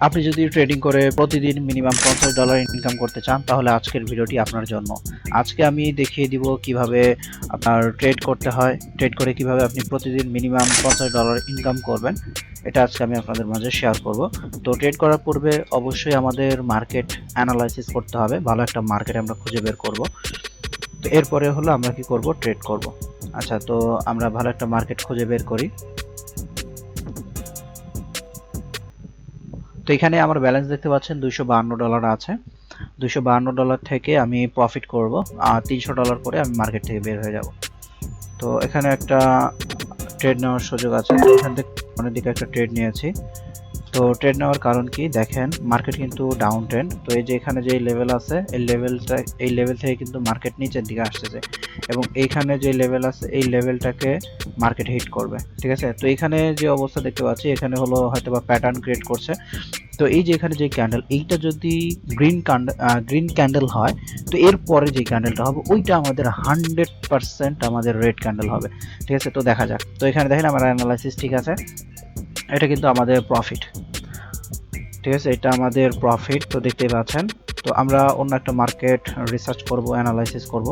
আপনি যদি ট্রেডিং করে প্রতিদিন মিনিমাম $50 ইনকাম করতে চান তাহলে আজকের ভিডিওটি আপনার জন্য। আজকে আমি দেখিয়ে দিব কিভাবে আপনার ট্রেড করতে হয়, ট্রেড করে কিভাবে আপনি প্রতিদিন মিনিমাম $50 ইনকাম করবেন, এটা আজকে আমি আপনাদের মাঝে শেয়ার করব। তো ট্রেড করার পূর্বে অবশ্যই আমাদের মার্কেট অ্যানালাইসিস করতে হবে, ভালো একটা মার্কেট আমরা খুঁজে বের করব। তো এরপরে হলো আমরা কি করব, ট্রেড করব। আচ্ছা, তো আমরা ভালো একটা মার্কেট খুঁজে বের করি। তো এখানে আমার ব্যালেন্স দেখতে পাচ্ছেন $252 আছে। $252 থেকে আমি প্রফিট করব, আর $300 করে আমি মার্কেট থেকে বের হয়ে যাব। তো এখানে একটা ট্রেড নেওয়ার সুযোগ আছে, তো এখান থেকে অনেক দিকে একটা ট্রেড নিয়েছি। তো ট্রেড নেওয়ার কারণ কি, দেখেন মার্কেট কিন্তু ডাউন ট্রেন্ড। তো এই যে এখানে যে লেভেল আছে এই লেভেল থেকে কিন্তু মার্কেট নিচের দিকে আসতেছে, এবং এইখানে যে লেভেল আছে এই লেভেলটাকে মার্কেট হিট করবে, ঠিক আছে। তো এখানে যে অবস্থা দেখতে পাচ্ছি, এখানে হলো হয়তো বা প্যাটার্ন ক্রিয়েট করছে। তো এই যে এখানে যে ক্যান্ডেল, এইটা যদি গ্রিন ক্যান্ডেল হয়, তো এর পরে যে ক্যান্ডেলটা হবে ওইটা আমাদের 100% আমাদের রেড ক্যান্ডেল হবে, ঠিক আছে। তো দেখা যাক। তো এখানে দেখেন আমার অ্যানালাইসিস ঠিক আছে, এটা কিন্তু আমাদের প্রফিট, ঠিক আছে, এটা আমাদের প্রফিট। তো দেখতেই পাচ্ছেন। তো আমরা অন্য একটা মার্কেট রিসার্চ করব, অ্যানালাইসিস করব।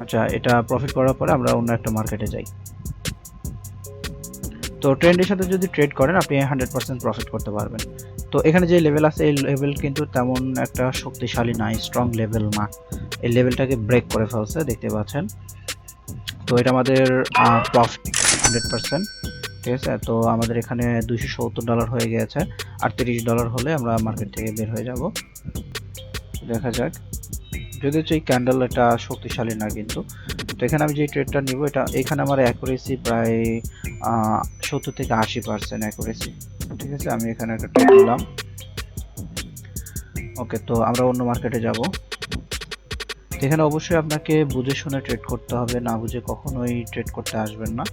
আচ্ছা, এটা প্রফিট করার পরে আমরা অন্য একটা মার্কেটে যাই। তো ট্রেন্ডের সাথে যদি ট্রেড করেন আপনি 100% প্রফিট করতে পারবেন। তো এখানে যে লেভেল আছে এই লেভেল কিন্তু তেমন একটা শক্তিশালী না, স্ট্রং লেভেল না, এই লেভেলটাকে ব্রেক করে ফেলছে, দেখতে পাচ্ছেন। তো এটা আমাদের প্রফিট 100%, ঠিক আছে। তো আমাদের এখানে $270 হয়ে গেছে, আর $30 হলে আমরা মার্কেট থেকে বের হয়ে যাব। দেখা যাক। যদি হচ্ছে এই ক্যান্ডেল এটা শক্তিশালী না কিন্তু। তো এখানে আমি যে ট্রেডটা নিব, এটা এখানে আমার অ্যাকুরেসি প্রায় 70 থেকে 80% অ্যাকুরেসি, ঠিক আছে। আমি এখানে একটা ট্রেড নিলাম। ওকে, তো আমরা অন্য মার্কেটে যাব। এখানে অবশ্যই আপনাকে বুঝে শুনে ট্রেড করতে হবে, না বুঝে কখনোই ট্রেড করতে আসবেন না।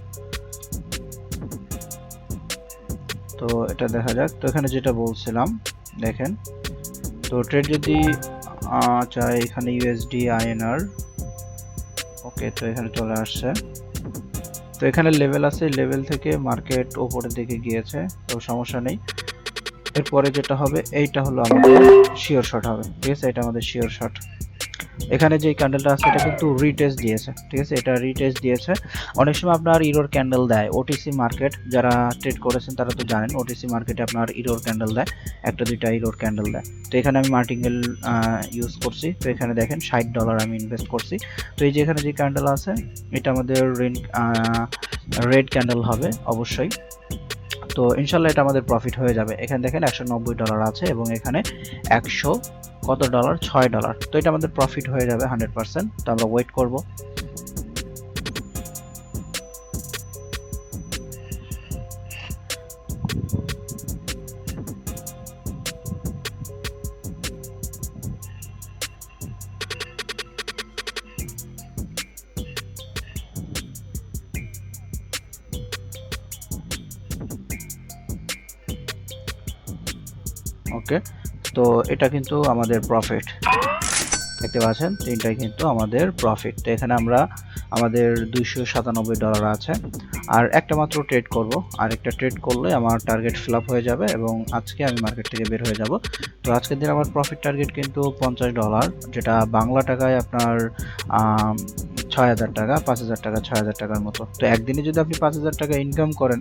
তো এটা দেখা যাক। তো এখানে যেটা বলছিলাম, দেখেন। তো ট্রেড যদি আচ্ছা, এখানে ইউএসডি আইএনআর, ওকে, তো এখানে চলে আসছে। তো এখানে লেভেল আছে, লেভেল থেকে মার্কেট উপরের দিকে গিয়েছে, তো সমস্যা নেই। এরপরে যেটা হবে এইটা হলো আমাদের শিওর শট হবে, ঠিক আছে। এটা আমাদের শিওর শট। এখানে যে ক্যান্ডেলটা আছে এটা কিন্তু রিটেস্ট দিয়েছে, ঠিক আছে, এটা রিটেস্ট দিয়েছে। অনেক সময় আপনার ইরোর ক্যান্ডেল দেয়, ওটিসি মার্কেট যারা ট্রেড করেছেন তারা তো জানেন, ওটিসি মার্কেটে আপনার ইরোর ক্যান্ডেল দেয়, একটা দুইটা ইরোর ক্যান্ডেল দেয়। তো এখানে আমি মার্টিঙ্গেল ইউজ করছি। তো এখানে দেখেন $60 আমি ইনভেস্ট করছি। তো এই যে এখানে যে ক্যান্ডেল আছে এটা আমাদের রেড ক্যান্ডেল হবে অবশ্যই। তো ইনশাল্লাহ এটা আমাদের প্রফিট হয়ে যাবে। এখানে দেখেন $190 আছে, এবং এখানে 100 কত ডলার, $6। তো এটা আমাদের প্রফিট হয়ে যাবে 100%। তো আমরা ওয়েট করব। ওকে, তো এটা কিন্তু আমাদের প্রফিট, দেখতে পাচ্ছেন, তিনটাই কিন্তু আমাদের প্রফিট। তো এখানে আমরা আমাদের $297 আছে, আর একটা মাত্র ট্রেড করব, আর একটা ট্রেড করলে আমার টার্গেট ফিল আপ হয়ে যাবে, এবং আজকে আমি মার্কেট থেকে বের হয়ে যাব। তো আজকের দিন আমার প্রফিট টার্গেট কিন্তু $50, যেটা বাংলা টাকায় আপনার 6000 টাকা, 5000 টাকা, 6000 টাকার মতো। তো একদিনে যদি আপনি 5000 টাকা ইনকাম করেন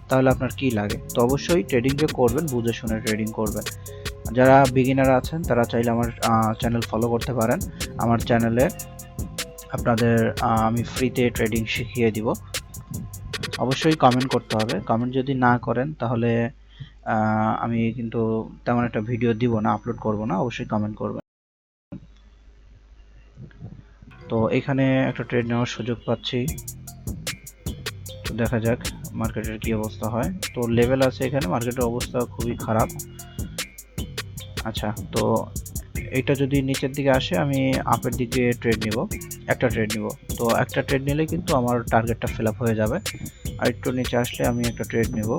তাহলে আপনার কি লাগে। তো অবশ্যই ট্রেডিং যে করবেন বুঝে শুনে ট্রেডিং করবেন। যারা বিগিনার আছেন তারা চাইলে আমার চ্যানেল ফলো করতে পারেন। আমার চ্যানেলে আপনাদের আমি ফ্রিতে ট্রেডিং শিখিয়ে দিব। অবশ্যই কমেন্ট করতে হবে, কমেন্ট যদি না করেন তাহলে আমি কিন্তু তেমন একটা ভিডিও দিব না, আপলোড করব না। অবশ্যই কমেন্ট করবেন। তো এখানে একটা ট্রেড নেওয়ার সুযোগ পাচ্ছি, তো দেখা যাক মার্কেটের কি অবস্থা হয়। তো লেভেল আছে এখানে, মার্কেটের অবস্থা খুবই খারাপ। আচ্ছা, তো এটা যদি নিচের দিকে আসে আমি আপের দিকে ট্রেড নিব, একটা ট্রেড নিব। তো একটা ট্রেড নিলে কিন্তু আমার টার্গেটটা ফিল আপ হয়ে যাবে। আর একটু নিচে আসলে আমি একটা ট্রেড নিব।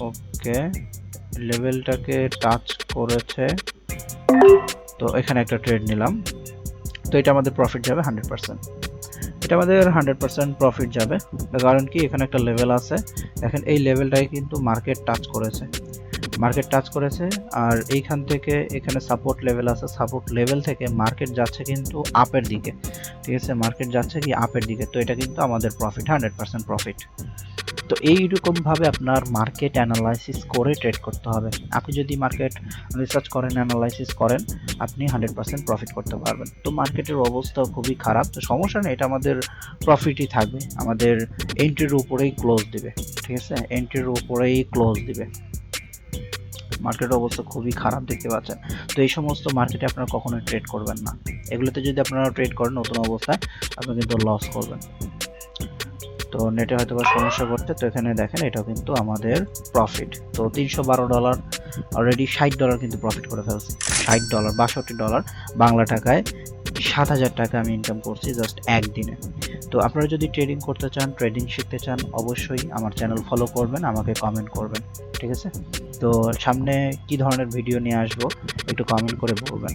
ওকে, লেভেলটাকে টাচ করেছে, তো এখানে একটা ট্রেড নিলাম। তো এটা আমাদের প্রফিট যাবে 100%। তো এটা আমাদের 100% প্রফিট যাবে। কারণ কি এখানে একটা লেভেল আছে, দেখেন এই লেভেলটাই কিন্তু মার্কেট টাচ করেছে, আর এইখান থেকে এখানে সাপোর্ট লেভেল আছে, সাপোর্ট লেভেল থেকে মার্কেট যাচ্ছে কিন্তু আপের দিকে, ঠিক আছে, মার্কেট যাচ্ছে কি আপের দিকে। তো এটা কিন্তু আমাদের প্রফিট, 100% প্রফিট। তো এইরকম ভাবে আপনার মার্কেট অ্যানালাইসিস করে ট্রেড করতে হবে। আপনি যদি মার্কেট রিসার্চ করেন, অ্যানালাইসিস করেন, আপনি 100% প্রফিট করতে পারবেন। তো মার্কেটের অবস্থা খুবই খারাপ, তো সমস্যা নেই, এটা আমাদের প্রফিটই থাকবে, আমাদের এন্ট্রির উপরেই ক্লোজ দিবে, ঠিক আছে, এন্ট্রির উপরেই ক্লোজ দিবে। মার্কেটের অবস্থা খুবই খারাপ দেখতে পাচ্ছেন। তো এই সমস্ত মার্কেটে আপনারা কখনোই ট্রেড করবেন না। এগুলোতে যদি আপনারা ট্রেড করেন নতুন অবস্থায়, আপনি কিন্তু লস করবেন। তো নেটে হয়তো বা সমস্যা করতে, তো এখানে দেখেন এটাও কিন্তু আমাদের প্রফিট। তো $312 অলরেডি $60 কিন্তু প্রফিট করে ফেলছি। $60, $62 বাংলা টাকায় 7,000 টাকা আমি ইনকাম করছি জাস্ট একদিনে। তো আপনারা যদি ট্রেডিং করতে চান, ট্রেডিং শিখতে চান, অবশ্যই আমার চ্যানেল ফলো করবেন, আমাকে কমেন্ট করবেন, ঠিক আছে। তো সামনে কি ধরনের ভিডিও নিয়ে আসবো একটু কমেন্ট করে বলবেন।